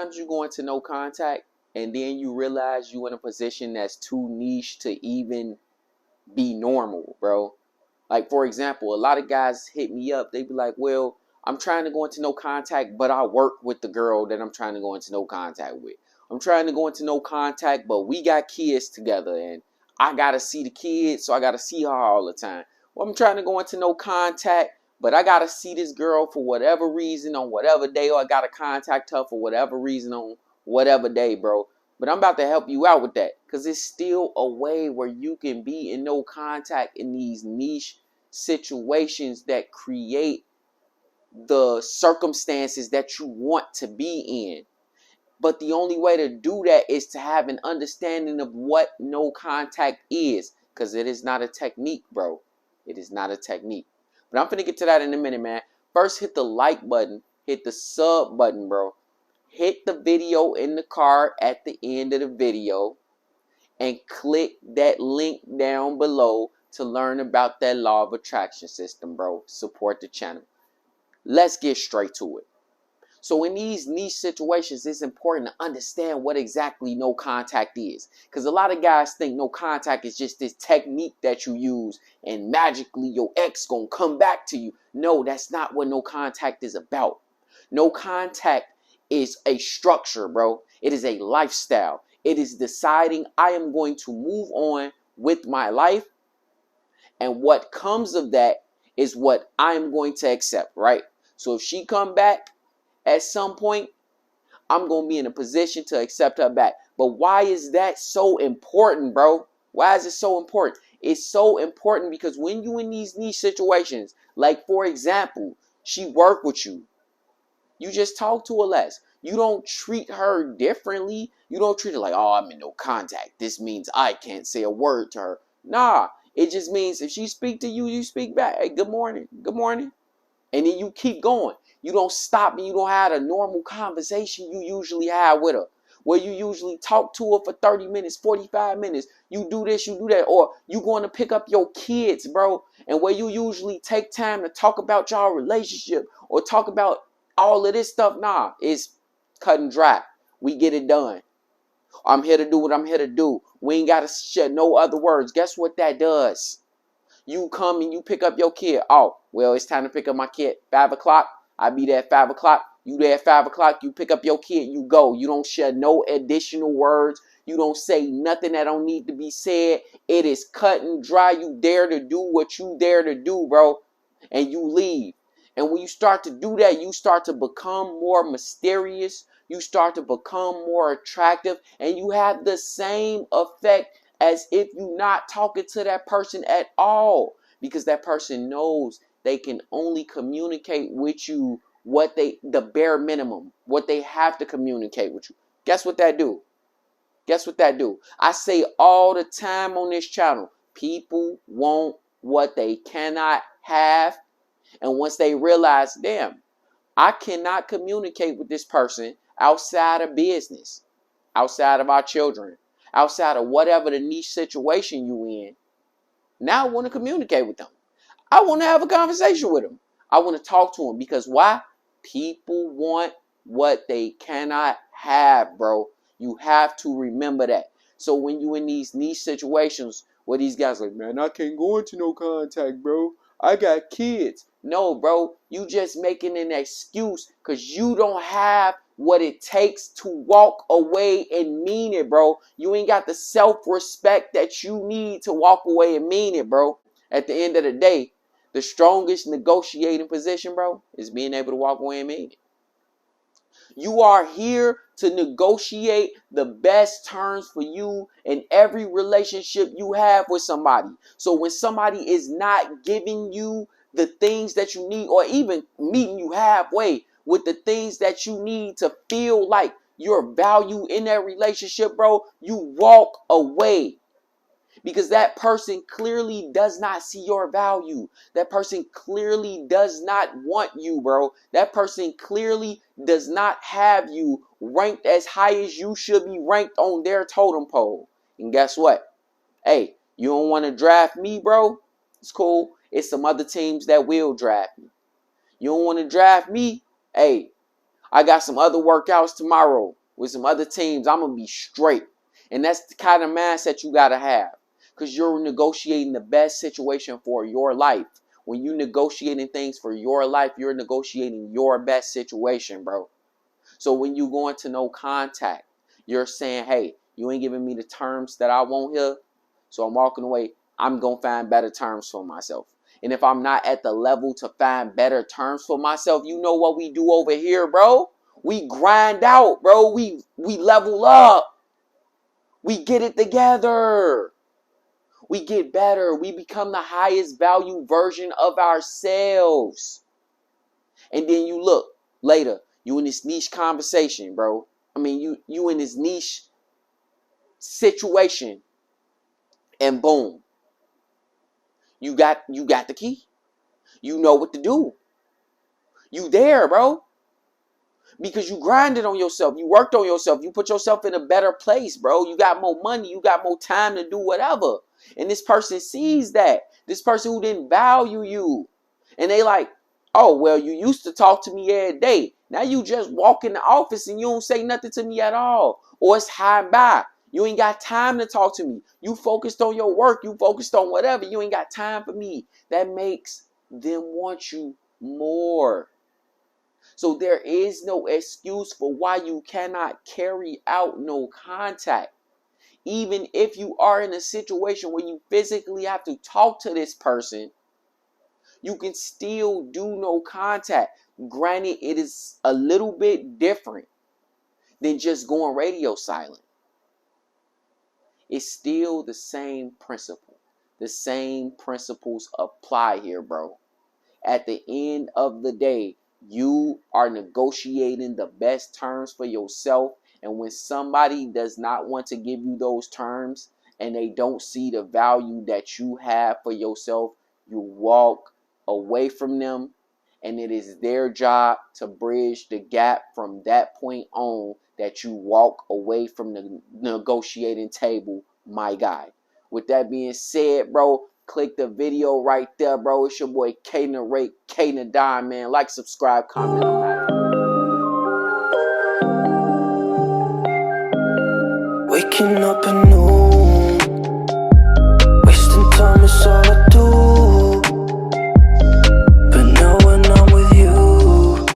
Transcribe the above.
sometimes you go into no contact and then you realize you in a position that's too niche to even be normal, bro. Like, for example, a lot of guys hit me up. They be like, well, I'm trying to go into no contact, but I work with the girl that I'm trying to go into no contact with. I'm trying to go into no contact, but we got kids together, and I got to see the kids, so I got to see her all the time. Well, I'm trying to go into no contact, but I got to see this girl for whatever reason on whatever day, or I got to contact her for whatever reason on whatever day, bro. But I'm about to help you out with that, because it's still a way where you can be in no contact in these niche situations that create the circumstances that you want to be in. But the only way to do that is to have an understanding of what no contact is, because it is not a technique, bro. It is not a technique. But I'm finna get to that in a minute, man. First, hit the like button, hit the sub button, bro. Hit the video in the card at the end of the video and click that link down below to learn about that law of attraction system, bro. Support the channel. Let's get straight to it. So in these niche situations, it's important to understand what exactly no contact is. Because a lot of guys think no contact is just this technique that you use and magically your ex gonna come back to you. No, that's not what no contact is about. No contact is a structure, bro. It is a lifestyle. It is deciding I am going to move on with my life, and what comes of that is what I am going to accept, right? So if she come back at some point, I'm going to be in a position to accept her back. But why is that so important, bro? Why is it so important? It's so important because when you in these niche situations, like for example, she work with you. You just talk to her less. You don't treat her differently. You don't treat her like, oh, I'm in no contact. This means I can't say a word to her. Nah, it just means if she speak to you, you speak back. Hey, good morning. Good morning. And then you keep going. You don't stop and you don't have a normal conversation you usually have with her. Where you usually talk to her for 30 minutes, 45 minutes. You do this, you do that. Or you going to pick up your kids, bro. And where you usually take time to talk about y'all relationship or talk about all of this stuff. Nah, it's cut and dry. We get it done. I'm here to do what I'm here to do. We ain't got to share no other words. Guess what that does? You come and you pick up your kid. Oh, well, it's time to pick up my kid. 5 o'clock. I be there at 5 o'clock. You there at 5 o'clock. You pick up your kid. You go. You don't share no additional words. You don't say nothing that don't need to be said. It is cut and dry. You dare to do what you dare to do, bro. And you leave. And when you start to do that, you start to become more mysterious. You start to become more attractive. And you have the same effect as if you're not talking to that person at all, because that person knows they can only communicate with you the bare minimum, what they have to communicate with you. Guess what that do? Guess what that do? I say all the time on this channel, people want what they cannot have. And once they realize, damn, I cannot communicate with this person outside of business, outside of our children, outside of whatever the niche situation you in. Now I want to communicate with them. I want to have a conversation with them. I want to talk to them because why? People want what they cannot have, bro. You have to remember that. So when you in these niche situations where these guys like, man, I can't go into no contact, bro. I got kids. No, bro. You just making an excuse because you don't have what it takes to walk away and mean it, bro. You ain't got the self-respect that you need to walk away and mean it, bro. At the end of the day, the strongest negotiating position, bro, is being able to walk away and mean it. You are here to negotiate the best terms for you in every relationship you have with somebody. So when somebody is not giving you the things that you need, or even meeting you halfway with the things that you need to feel like your value in that relationship, bro, you walk away. Because that person clearly does not see your value. That person clearly does not want you, bro. That person clearly does not have you ranked as high as you should be ranked on their totem pole. And guess what? Hey, you don't want to draft me, bro? It's cool. It's some other teams that will draft me. You don't want to draft me? Hey, I got some other workouts tomorrow with some other teams. I'm going to be straight. And that's the kind of mindset you got to have, because you're negotiating the best situation for your life. When you're negotiating things for your life, you're negotiating your best situation, bro. So when you go into no contact, you're saying, hey, you ain't giving me the terms that I want here, so I'm walking away. I'm going to find better terms for myself. And if I'm not at the level to find better terms for myself, you know what we do over here, bro? We grind out, bro. We level up. We get it together. We get better. We become the highest value version of ourselves. And then you look later, you in this niche conversation, bro. I mean, you in this niche situation, and boom, you got the key. You know what to do. You there, bro. Because you grinded on yourself. You worked on yourself. You put yourself in a better place, bro. You got more money. You got more time to do whatever. And this person sees that. This person who didn't value you. And they like, oh, well, you used to talk to me every day. Now you just walk in the office and you don't say nothing to me at all. Or it's high by. You ain't got time to talk to me. You focused on your work. You focused on whatever. You ain't got time for me. That makes them want you more. So there is no excuse for why you cannot carry out no contact. Even if you are in a situation where you physically have to talk to this person, you can still do no contact. Granted, it is a little bit different than just going radio silent. It's still the same principle. The same principles apply here, bro. At the end of the day, you are negotiating the best terms for yourself. And when somebody does not want to give you those terms and they don't see the value that you have for yourself, you walk away from them. And it is their job to bridge the gap from that point on that you walk away from the negotiating table, my guy. With that being said, bro, click the video right there, bro. It's your boy K-Narrate, K-Nadine, man. Like, subscribe, comment.